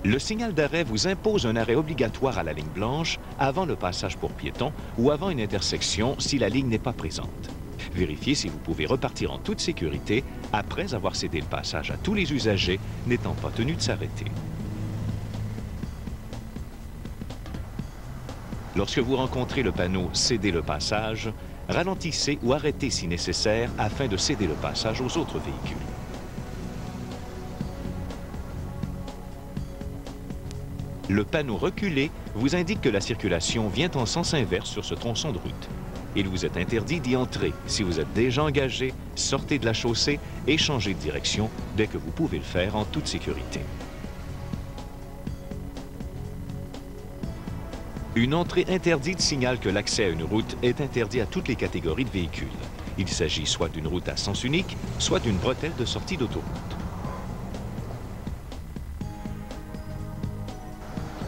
Le signal d'arrêt vous impose un arrêt obligatoire à la ligne blanche avant le passage pour piétons ou avant une intersection si la ligne n'est pas présente. Vérifiez si vous pouvez repartir en toute sécurité après avoir cédé le passage à tous les usagers n'étant pas tenus de s'arrêter. Lorsque vous rencontrez le panneau « Céder le passage », ralentissez ou arrêtez si nécessaire afin de céder le passage aux autres véhicules. Le panneau reculé vous indique que la circulation vient en sens inverse sur ce tronçon de route. Il vous est interdit d'y entrer. Si vous êtes déjà engagé, sortez de la chaussée et changez de direction dès que vous pouvez le faire en toute sécurité. Une entrée interdite signale que l'accès à une route est interdit à toutes les catégories de véhicules. Il s'agit soit d'une route à sens unique, soit d'une bretelle de sortie d'autoroute.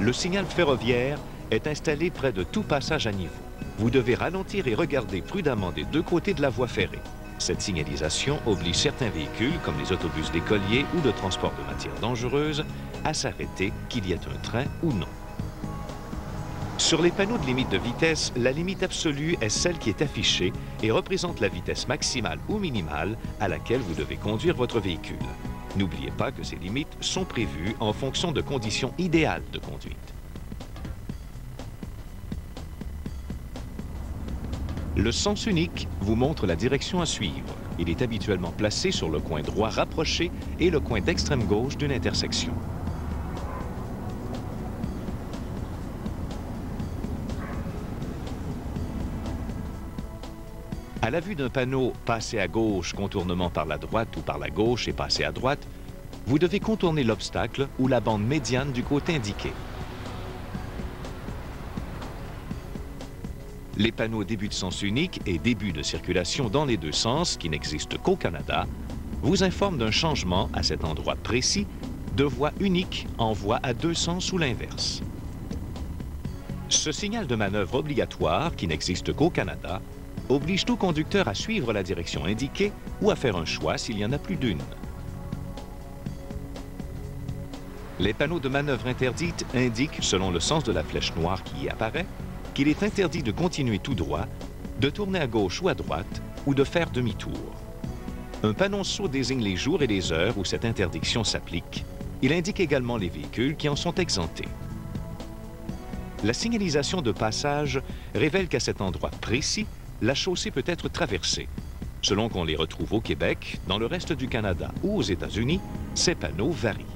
Le signal ferroviaire est installé près de tout passage à niveau. Vous devez ralentir et regarder prudemment des deux côtés de la voie ferrée. Cette signalisation oblige certains véhicules, comme les autobus d'écoliers ou de transport de matières dangereuses, à s'arrêter, qu'il y ait un train ou non. Sur les panneaux de limite de vitesse, la limite absolue est celle qui est affichée et représente la vitesse maximale ou minimale à laquelle vous devez conduire votre véhicule. N'oubliez pas que ces limites sont prévues en fonction de conditions idéales de conduite. Le sens unique vous montre la direction à suivre. Il est habituellement placé sur le coin droit rapproché et le coin d'extrême gauche d'une intersection. À la vue d'un panneau « Passer à gauche, contournement par la droite ou par la gauche et passer à droite », vous devez contourner l'obstacle ou la bande médiane du côté indiqué. Les panneaux début de sens unique et début de circulation dans les deux sens, qui n'existent qu'au Canada, vous informent d'un changement à cet endroit précis de voie unique en voie à deux sens ou l'inverse. Ce signal de manœuvre obligatoire, qui n'existe qu'au Canada, oblige tout conducteur à suivre la direction indiquée ou à faire un choix s'il y en a plus d'une. Les panneaux de manœuvre interdite indiquent, selon le sens de la flèche noire qui y apparaît, qu'il est interdit de continuer tout droit, de tourner à gauche ou à droite ou de faire demi-tour. Un panonceau désigne les jours et les heures où cette interdiction s'applique. Il indique également les véhicules qui en sont exemptés. La signalisation de passage révèle qu'à cet endroit précis, la chaussée peut être traversée. Selon qu'on les retrouve au Québec, dans le reste du Canada ou aux États-Unis, ces panneaux varient.